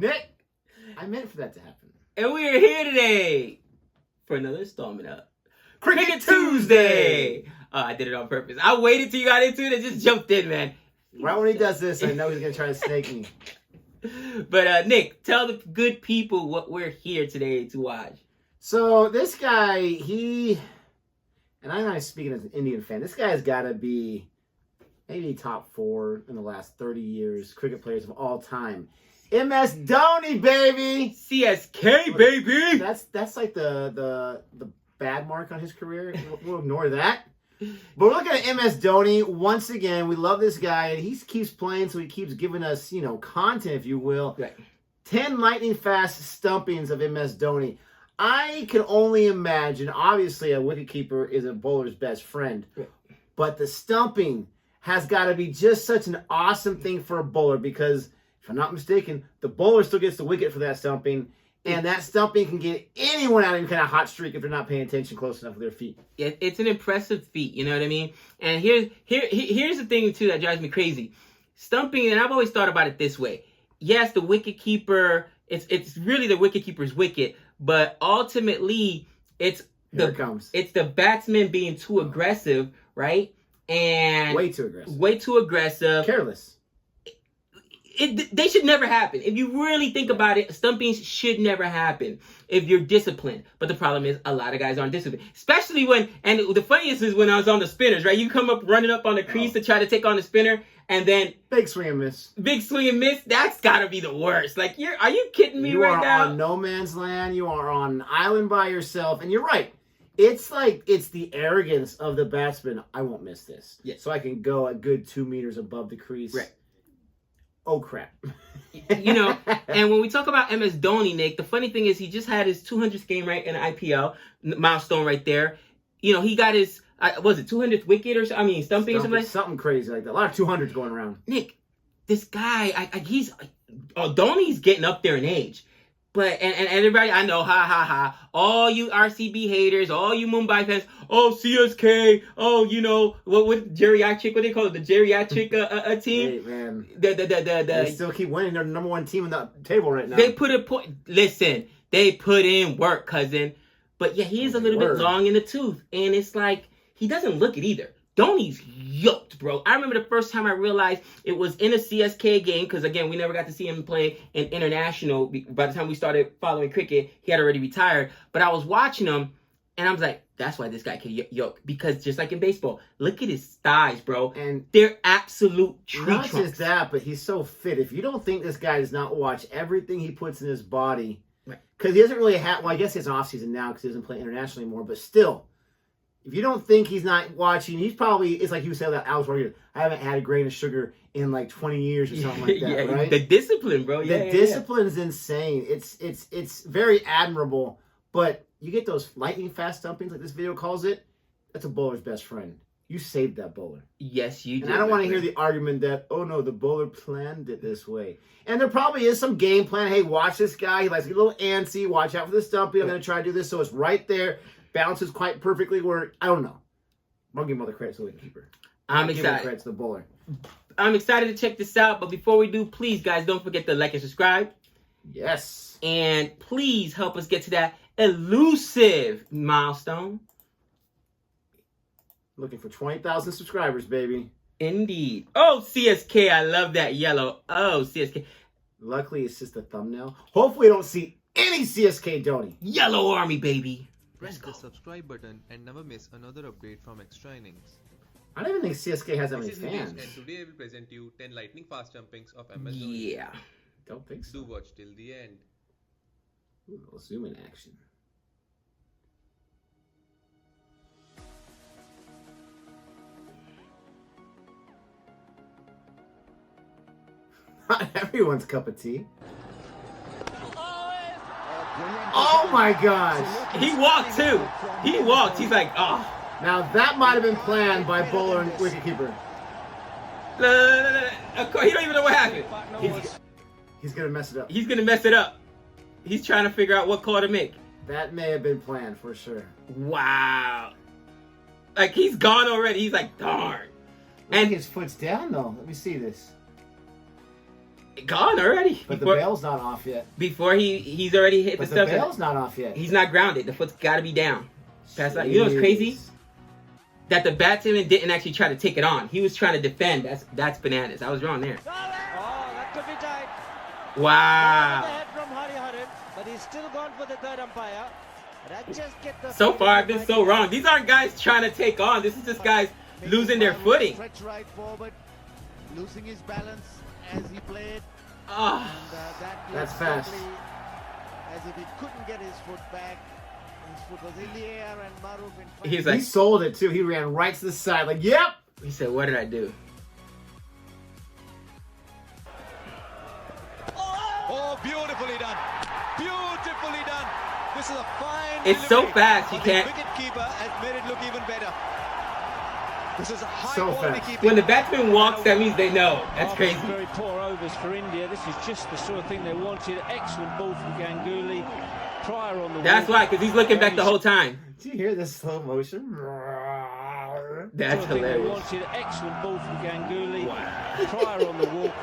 Nick, I meant for that to happen. And we are here today for another installment of Cricket Tuesday. I did it on purpose. I waited till you got into it and just jumped in, man. Right when he does this, I know he's going to try to snake me. But Nick, tell the good people what we're here today to watch. So this guy, and I'm not speaking as an Indian fan, this guy has got to be maybe top 4 in the last 30 years cricket players of all time. MS Dhoni, baby! CSK, baby! That's like the bad mark on his career. We'll ignore that. But we're looking at MS Dhoni once again. We love this guy, and he keeps playing, so he keeps giving us, content, if you will. Right. 10 lightning fast stumpings of MS Dhoni. I can only imagine, obviously, a wicketkeeper is a bowler's best friend, right, but the stumping has got to be just such an awesome thing for a bowler because, if I'm not mistaken, the bowler still gets the wicket for that stumping, and that stumping can get anyone out of any kind of hot streak if they're not paying attention close enough with their feet. It's an impressive feat, you know what I mean? And here's the thing, too, that drives me crazy. Stumping, and I've always thought about it this way. Yes, the wicketkeeper, it's really the wicketkeeper's wicket, but ultimately, it's the batsman being too aggressive, right? And way too aggressive. Way too aggressive. Careless. They should never happen. If you really think about it, stumpings should never happen if you're disciplined. But the problem is a lot of guys aren't disciplined. Especially and the funniest is when I was on the spinners, right? You come up running up on the crease to try to take on the spinner, and then big swing and miss. Big swing and miss. That's gotta be the worst. Like, are you kidding me right now? You are on no man's land. You are on an island by yourself, and you're right. It's the arrogance of the batsman. I won't miss this. Yeah. So I can go a good 2 meters above the crease. Right. Oh, crap. And when we talk about MS Dhoni, Nick, the funny thing is he just had his 200th game, right, in the IPL, milestone right there. He got his, 200th wicket or something? I mean, stumping or something? Something crazy like that. A lot of 200s going around. Nick, this guy, Dhoni's getting up there in age. But, and everybody, I know, all you RCB haters, all you Mumbai fans, CSK, what geriatric, what they call it, the geriatric team? Hey, man. They still keep winning. They're the number 1 team in the table right now. They put in work, cousin. But yeah, he is a little bit long in the tooth. And it's like, he doesn't look it either. Dhoni's yoked, bro. I remember the first time I realized it was in a CSK game, because, again, we never got to see him play in international. By the time we started following cricket, he had already retired. But I was watching him, and I was like, that's why this guy can yoke. Because just like in baseball, look at his thighs, bro. And they're absolute tree trunks. Not just that, but he's so fit. If you don't think this guy does not watch everything he puts in his body, because he doesn't really have, well, I guess he has an off-season now because he doesn't play internationally anymore, but still, if you don't think he's not watching, he's probably, it's like you said that Alex Rodriguez, I haven't had a grain of sugar in like 20 years or something like that, right? The discipline, bro. The discipline is insane. It's very admirable, but you get those lightning fast stumpings, like this video calls it, that's a bowler's best friend. You saved that bowler. Yes, you did. And I don't want to hear the argument that, oh no, the bowler planned it this way. And there probably is some game plan. Hey, watch this guy. He likes to get a little antsy. Watch out for the stumping. I'm going to try to do this so it's right there. Bounces quite perfectly where, I don't know. I'll give him all the credit to the wicketkeeper. I'm excited. Give credit to the bowler. I'm excited to check this out. But before we do, please, guys, don't forget to like and subscribe. Yes. And please help us get to that elusive milestone. Looking for 20,000 subscribers, baby. Indeed. Oh, CSK, I love that yellow. Oh, CSK. Luckily, it's just a thumbnail. Hopefully, you don't see any CSK Dhoni. Yellow Army, baby. Press the subscribe button and never miss another update from extra innings. I don't even think CSK has that many fans. And today I will present you 10 lightning fast jumpings of MS Dhoni. Yeah. Don't think so. Do watch till the end. Ooh, a little zoom in action. Not everyone's cup of tea. Oh my gosh! He walked too. He walked. He's like, oh. Now that might have been planned by bowler and wicketkeeper. He don't even know what happened. He's gonna mess it up. He's gonna mess it up. He's trying to figure out what call to make. That may have been planned for sure. Wow. Like, he's gone already. He's like, darn. And his foot's down though. Let me see this. Gone already. But the bail's not off yet. Before he's already hit But the the stuff. bail's not off yet. He's not grounded. The foot's got to be down. That's like, you know what's crazy? That the batsman didn't actually try to take it on. He was trying to defend. That's bananas. I was wrong there. Oh, that could be tight. Wow. From Harry, but he's still gone for the third umpire. That just get the So far, I've been so wrong. These aren't guys trying to take on. This is just guys losing their footing. Stretch right forward, losing his balance as he played. Oh. And, That's fast. As if he couldn't get his foot back. His foot was in the air and Maruf in front. He's like, He sold it too. He ran right to the side. Like, yep. he said, what did I do? Oh, beautifully done. Beautifully done. This is a fine It's so delivery. fast, you But can't- The wicketkeeper has made it look even better. This is a high So quality fast. keeping. When the batsman walks, that means they know. That's crazy. Very poor overs for India. This is just the sort of thing they wanted. Excellent ball from Ganguly. Pryor on the That's wall. why, because he's looking back the whole time. Do you hear this slow motion? That's Sort of thing they hilarious. wanted. Excellent ball from Ganguly. Wow. Pryor on the wall.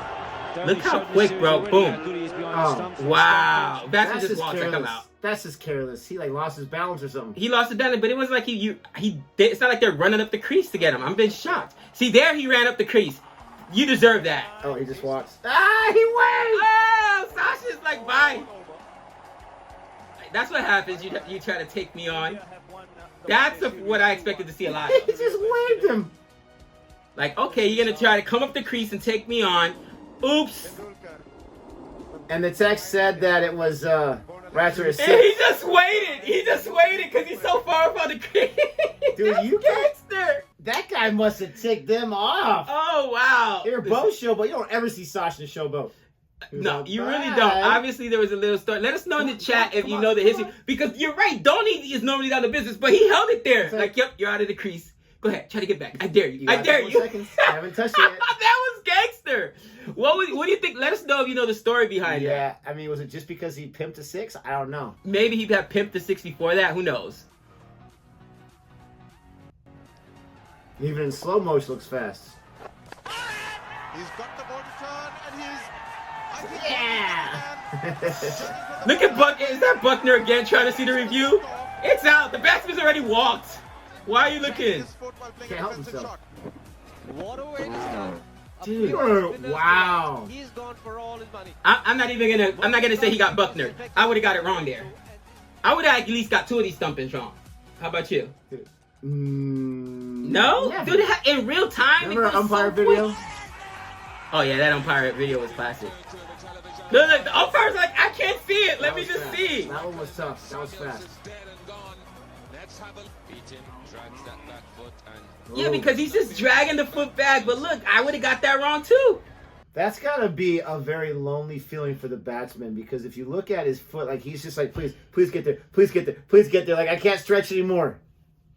Look how quick, bro. Boom. Oh, Wow. Batsman That's just just walks. I come careless. out. That's just careless. He like lost his balance or something. He lost the balance, but it wasn't like it's not like they're running up the crease to get him. I'm been shocked. See, there he ran up the crease. You deserve that. Oh, he just walks. Ah, he went. Oh, Sasha's like, bye. That's what happens. You try to take me on. That's what I expected to see a lot He of. just waved him. Like, okay, you're gonna try to come up the crease and take me on. Oops. And the text said that it was Ratcher is And sick. he just waited. He just waited because he's so far up on the crease. Dude, That's you can't- gangster. That guy must have ticked them off. Oh wow. They're both showboat. You don't ever see Sasha in a showboat. He was No, like, you really "Bye." don't. Obviously, there was a little story. Let us know in the chat if you know the history. Because you're right. Dhoni is normally down the business, but he held it there. Like, yep, you're out of the crease. Go ahead, try to get back. I dare you. You I got dare 10 you. more seconds. I haven't touched it yet. That was gangster. What do you think? Let us know if you know the story behind that. Yeah, I mean, was it just because he pimped a 6? I don't know. Maybe he got pimped the 6 before that. Who knows? Even in slow motion, looks fast. He's got the ball to turn and he's. I think Yeah. Look at Buck. Is that Buckner again trying to see the review? It's out. The batsman's already walked. Why are you looking? Can't help himself. What a way to start. Dude. Wow. He's gone for all his money. I'm not gonna say he got Buckner. I would have got it wrong there. I would have at least got 2 of these stumpings wrong. How about you? No? Never. Dude, in real time? Remember it our goes umpire so quick. video? Oh yeah, that umpire video was classic. Look, the umpire's like, I can't see it. Let That me was just fast. see. That one was tough. That was fast. Yeah, Ooh. because he's just dragging the foot back. But look, I would have got that wrong too. That's got to be a very lonely feeling for the batsman because if you look at his foot, like he's just like, please get there, please get there, please get there. Like I can't stretch anymore.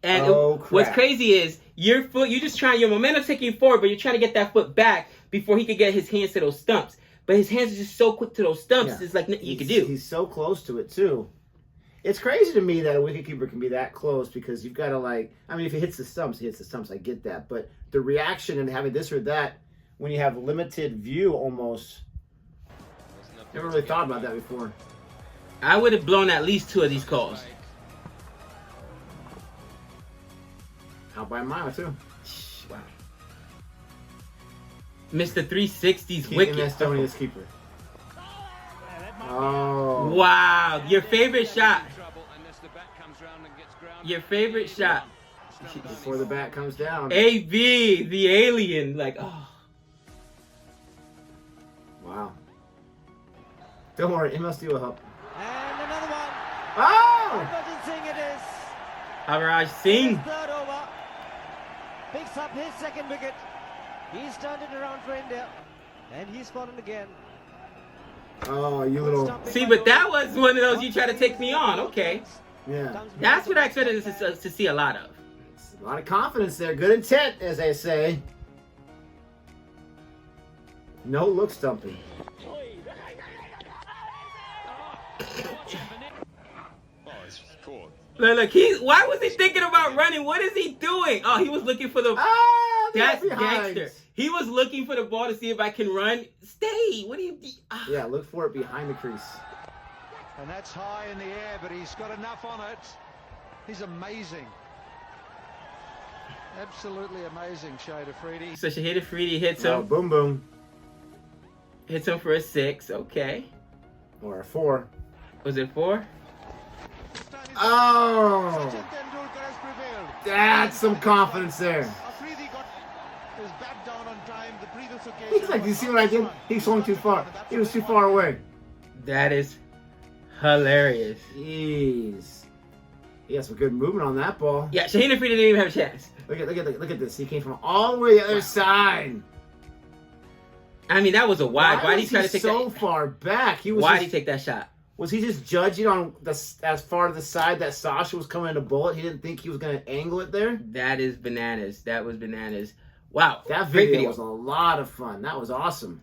And Oh, what's crap. crazy is your momentum taking you forward, but you're trying to get that foot back before he could get his hands to those stumps. But his hands are just so quick to those stumps. Yeah. It's like nothing you can do. He's so close to it too. It's crazy to me that a wicketkeeper can be that close because you've got to if he hits the stumps, he hits the stumps. I get that, but the reaction and having this or that when you have limited view almost. Never really thought about that before. I would have blown at least 2 of these calls. Out by a mile too. Wow. Mr. 360's Keep wicket. MS Dhoni as keeper. Oh. Wow, your favorite shot. Your favorite shot. Before the bat comes down. AB, the alien. Like, oh. Wow. Don't worry, it must do a help. And another one. Oh! Harbhajan Singh it is. Avraj Singh. Third over. Picks up his second wicket. He's turned it around for India. And he's fallen again. Oh, you little. See, but that was one of those you try to take me on. Okay. Yeah. That's what I expected to see a lot of. A lot of confidence there. Good intent, as they say. No look stumping. Look, why was he thinking about running? What is he doing? Oh, he was looking for the... Ah, That's behind. gangster. He was looking for the ball to see if I can run. Stay. What do you? Yeah, look for it behind the crease. And that's high in the air, but he's got enough on it. He's amazing. Absolutely amazing, Shade Afridi. So Shahid Afridi hits Oh, him. boom, boom. Hits him for a 6. Okay. Or a 4. Was it 4? Oh! Sachin Tendulkar has prevailed. That's some confidence there. Afridi got his bat down on time. The previous occasion. He's like, you see what I did? He swung too far. He was too far away. That is hilarious. Jeez. He has some good movement on that ball. Yeah, Shahid Afridi didn't even have a chance. Look at this. He came from all the way to the other side. I mean, that was a wide. Why did he was try to take so that? far back? He was. Why did he take that shot? Was he just judging on as far to the side that Sasha was coming in to bullet? He didn't think he was going to angle it there? That is bananas. That was bananas. Wow. That Great video was a lot of fun. That was awesome.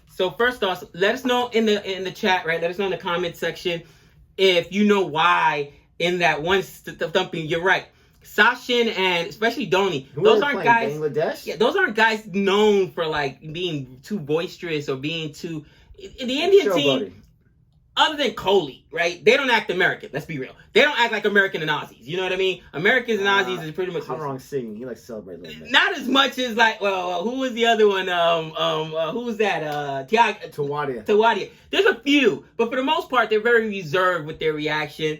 So first off, let us know in the chat, right? Let us know in the comment section if you know why in that one thumping. You're right. Sachin and especially Dhoni, those aren't guys. Bangladesh? Yeah, those aren't guys known for like being too boisterous or being too. In the Indian team, other than Kohli, right? They don't act American. Let's be real. They don't act like American and Aussies. You know what I mean? Americans and Aussies is pretty much. How wrong singing? He likes to celebrate a little bit. Not as much as like. Well, who was the other one? Who was that? Tawadia. There's a few, but for the most part, they're very reserved with their reaction.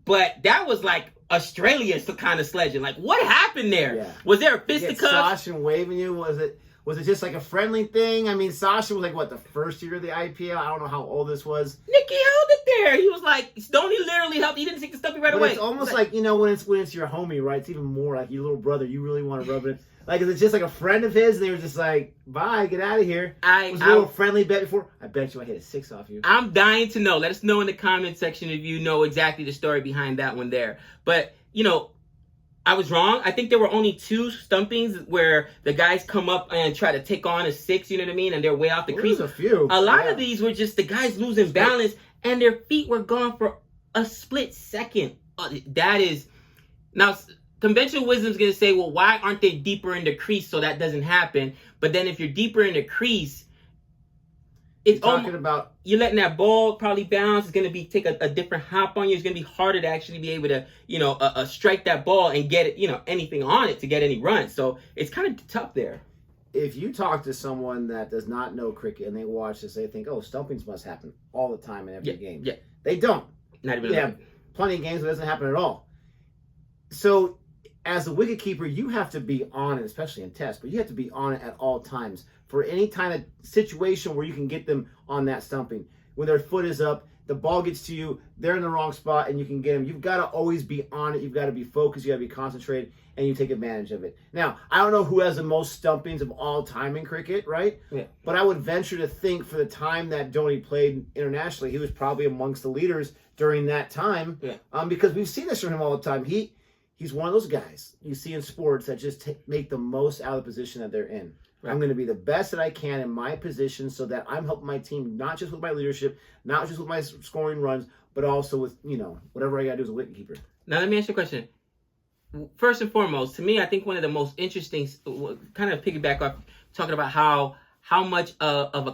But that was like Australia's kind of sledging. Like, what happened there? Yeah. Was there a fisticuff? Sasha waving you? Was it just like a friendly thing? I mean, Sasha was like, what, the first year of the IPL? I don't know how old this was. Nicky held it there. He was like, Dhoni literally helped. He didn't take the stuff right away. It's almost like, you know, when it's your homie, right? It's even more like your little brother. You really want to rub it in. Like, is it just like a friend of his? And they were just like, bye, get out of here. It was a little friendly bet before. I bet you I hit a 6 off you. I'm dying to know. Let us know in the comment section if you know exactly the story behind that one there. But, you know, I was wrong. I think there were only 2 stumpings where the guys come up and try to take on a 6, you know what I mean? And they're way off the crease. There's a few. A lot of these were just the guys losing balance and their feet were gone for a split second. That is... Now... Conventional wisdom is going to say, well, why aren't they deeper in the crease so that doesn't happen? But then if you're deeper in the crease, it's you're letting that ball probably bounce. It's going to take a different hop on you. It's going to be harder to actually be able to, you know, strike that ball and get it, you know, anything on it to get any runs. So it's kind of tough there. If you talk to someone that does not know cricket and they watch this, they think, oh, stumpings must happen all the time in every game. Yeah. They don't. Not even. They have plenty of games where it doesn't happen at all. So... as a wicketkeeper, you have to be on it, especially in tests, but you have to be on it at all times for any kind of situation where you can get them on that stumping. When their foot is up, the ball gets to you, they're in the wrong spot, and you can get them. You've got to always be on it. You've got to be focused. You got to be concentrated, and you take advantage of it. Now, I don't know who has the most stumpings of all time in cricket, right? Yeah. But I would venture to think for the time that Dhoni played internationally, he was probably amongst the leaders during that time. Yeah. Because we've seen this from him all the time. He's one of those guys you see in sports that just make the most out of the position that they're in. Right. I'm going to be the best that I can in my position so that I'm helping my team, not just with my leadership, not just with my scoring runs, but also with, you know, whatever I got to do as a wicketkeeper. Now, let me ask you a question. First and foremost, to me, I think one of the most interesting, kind of piggyback off, talking about how much of a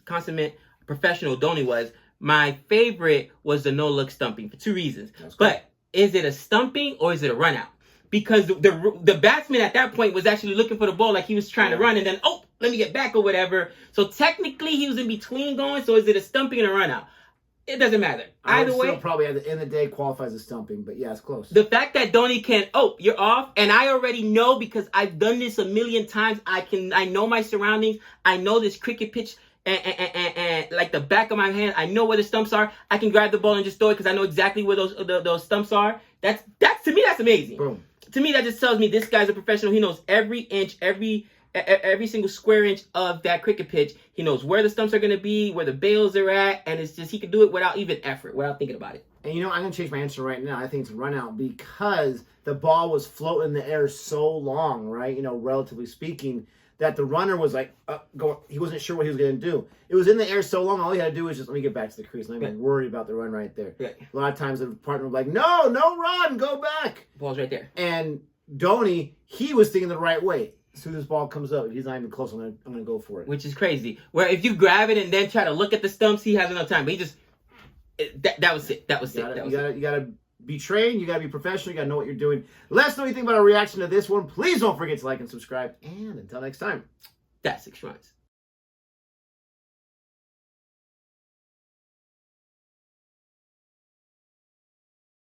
consummate professional Dhoni was. My favorite was the no-look stumping for 2 reasons. But is it a stumping or is it a run out? Because the batsman at that point was actually looking for the ball like he was trying to run and then, oh, let me get back or whatever. So technically he was in between going. So is it a stumping and a run out? It doesn't matter. Either way. Still probably at the end of the day qualifies as stumping, but yeah, it's close. The fact that Dhoni can, you're off. And I already know because I've done this a million times. I know my surroundings. I know this cricket pitch. And like the back of my hand, I know where the stumps are. I can grab the ball and just throw it because I know exactly where those stumps are. That's to me, that's amazing. Boom. To me, that just tells me this guy's a professional. He knows every inch, every single square inch of that cricket pitch. He knows where the stumps are going to be, where the bails are at, and it's just he can do it without even effort, without thinking about it. And you know, I'm going to change my answer right now. I think it's a run out because the ball was floating in the air so long, right? You know, relatively speaking, that the runner was like, he wasn't sure what he was going to do. It was in the air so long, all he had to do was just, let me get back to the crease. Not even worry about the run right there. Yeah. A lot of times the partner was like, no run, go back. Ball's right there. And Dhoni, he was thinking the right way. as soon as this ball comes up, if he's not even close, I'm gonna go for it. Which is crazy. Where if you grab it and then try to look at the stumps, he has enough time. But he just that was it. That was it. You gotta be trained. You gotta be professional. You gotta know what you're doing. Let us know what you think about our reaction to this one. Please don't forget to like and subscribe. And until next time, That's 6 Shrines.